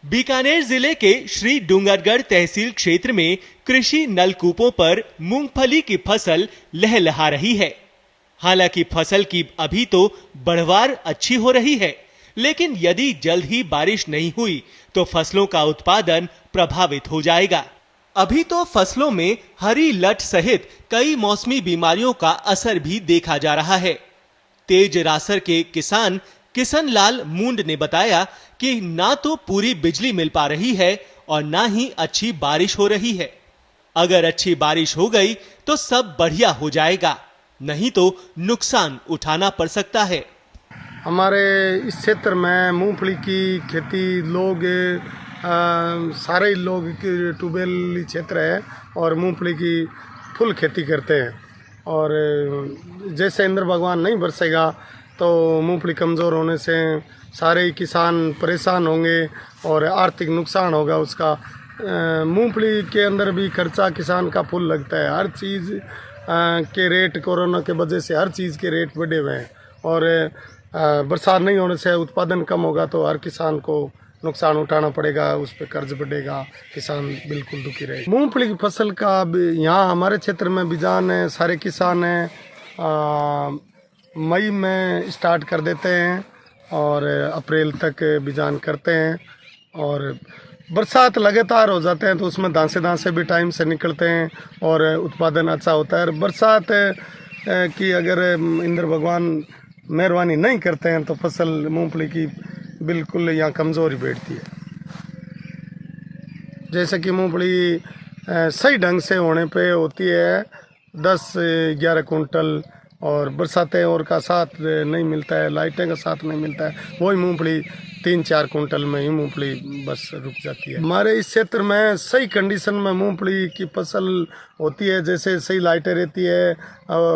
बीकानेर जिले के श्री डूंगरगढ़ तहसील क्षेत्र में कृषि नलकूपों पर मूंगफली की फसल लहलहा रही है। हालांकि फसल की अभी तो बढ़वार अच्छी हो रही है, लेकिन यदि जल्द ही बारिश नहीं हुई तो फसलों का उत्पादन प्रभावित हो जाएगा। अभी तो फसलों में हरी लट सहित कई मौसमी बीमारियों का असर भी देखा जा रहा है। तेज रासर के किसान किशन लाल मुंड ने बताया कि ना तो पूरी बिजली मिल पा रही है और ना ही अच्छी बारिश हो रही है। अगर अच्छी बारिश हो गई तो सब बढ़िया हो जाएगा, नहीं तो नुकसान उठाना पड़ सकता है। हमारे इस क्षेत्र में मूंगफली की खेती लोग सारे लोग ट्यूबवेल क्षेत्र है और मूंगफली की फुल खेती करते हैं। और जैसे इंद्र भगवान नहीं बरसेगा तो मूंगफली कमज़ोर होने से सारे किसान परेशान होंगे और आर्थिक नुकसान होगा उसका। मूंगफली के अंदर भी खर्चा किसान का फुल लगता है। हर चीज़ के रेट कोरोना के वजह से हर चीज़ के रेट बढ़े हुए हैं और बरसात नहीं होने से उत्पादन कम होगा तो हर किसान को नुकसान उठाना पड़ेगा, उस पर कर्ज बढ़ेगा, किसान बिल्कुल दुखी रहेगा। मूंगफली की फसल का यहाँ हमारे क्षेत्र में बीजान है, सारे किसान हैं मई में स्टार्ट कर देते हैं और अप्रैल तक बीजान करते हैं और बरसात लगातार हो जाते हैं तो उसमें दांसे भी टाइम से निकलते हैं और उत्पादन अच्छा होता है। बरसात की अगर इंद्र भगवान मेहरबानी नहीं करते हैं तो फसल मूंगफली की बिल्कुल यहाँ कमज़ोरी बैठती है। जैसे कि मूंगफली सही ढंग से होने पे होती है 10-11 कुंटल और बरसातें और का साथ नहीं मिलता है, लाइटें का साथ नहीं मिलता है, वही मूंगफली 3-4 कुंटल में ही मूंगफली बस रुक जाती है। हमारे इस क्षेत्र में सही कंडीशन में मूंगफली की फसल होती है, जैसे सही लाइटें रहती है,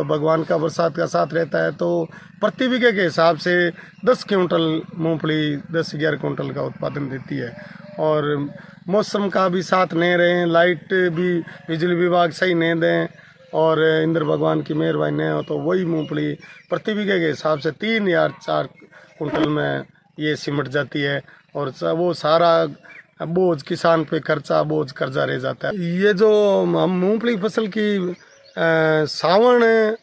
भगवान का बरसात का साथ रहता है तो प्रति बीघे के हिसाब से 10 कुंटल मूंगफली 10-11 कुंटल का उत्पादन देती है। और मौसम का भी साथ नहीं रहे, लाइट भी बिजली विभाग सही नहीं दें और इंद्र भगवान की मेहरबानी नहीं हो तो वही मूंगफली प्रति बीघे के हिसाब से 3 या 4 कुंटल में ये सिमट जाती है और वो सारा बोझ किसान पे खर्चा बोझ कर्जा रह जाता है। ये जो हम मूंगफली फसल की सावन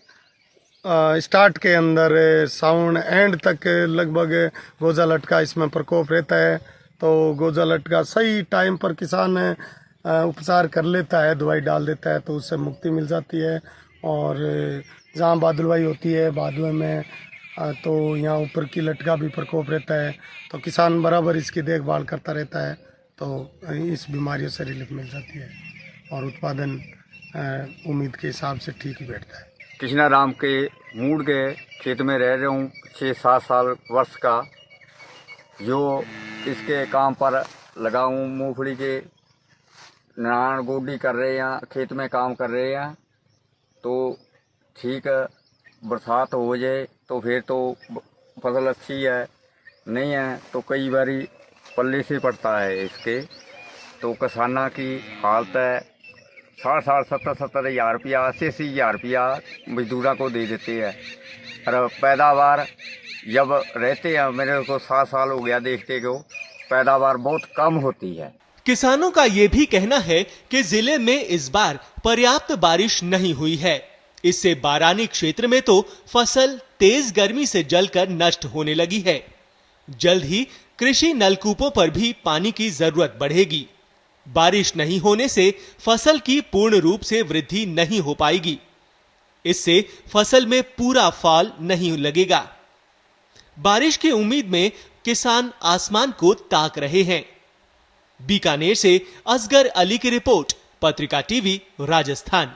स्टार्ट के अंदर सावन एंड तक लगभग गोजा लटका इसमें प्रकोप रहता है, तो गोजा लटका सही टाइम पर किसान उपचार कर लेता है, दवाई डाल देता है तो उससे मुक्ति मिल जाती है। और जहाँ बादलवाई होती है बादलों में तो यहाँ ऊपर की लटका भी प्रकोप रहता है तो किसान बराबर इसकी देखभाल करता रहता है तो इस बीमारियों से रिलीफ मिल जाती है और उत्पादन उम्मीद के हिसाब से ठीक ही बैठता है। कृष्णा राम के मूड के खेत में रह रहा हूँ 6-7 साल वर्ष का, जो इसके काम पर लगा हूँ। मूंगफली के नान गोडी कर रहे हैं, खेत में काम कर रहे हैं तो ठीक है, बरसात हो जाए तो फिर तो फसल अच्छी है, नहीं है तो कई बारी पल्ले से पड़ता है इसके। तो किसाना की हालत है 60-70 हज़ार रुपया 80 हज़ार रुपया मजदूरा को दे देते हैं और पैदावार जब रहते हैं, मेरे को 7 साल हो गया देखते को, पैदावार बहुत कम होती है। किसानों का ये भी कहना है कि जिले में इस बार पर्याप्त बारिश नहीं हुई है। इससे बारानी क्षेत्र में तो फसल तेज गर्मी से जलकर नष्ट होने लगी है। जल्द ही कृषि नलकूपों पर भी पानी की जरूरत बढ़ेगी। बारिश नहीं होने से फसल की पूर्ण रूप से वृद्धि नहीं हो पाएगी। इससे फसल में पूरा फल नहीं लगेगा। बारिश की उम्मीद में किसान आसमान को ताक रहे हैं। बीकानेर से असगर अली की रिपोर्ट, पत्रिका टीवी, राजस्थान।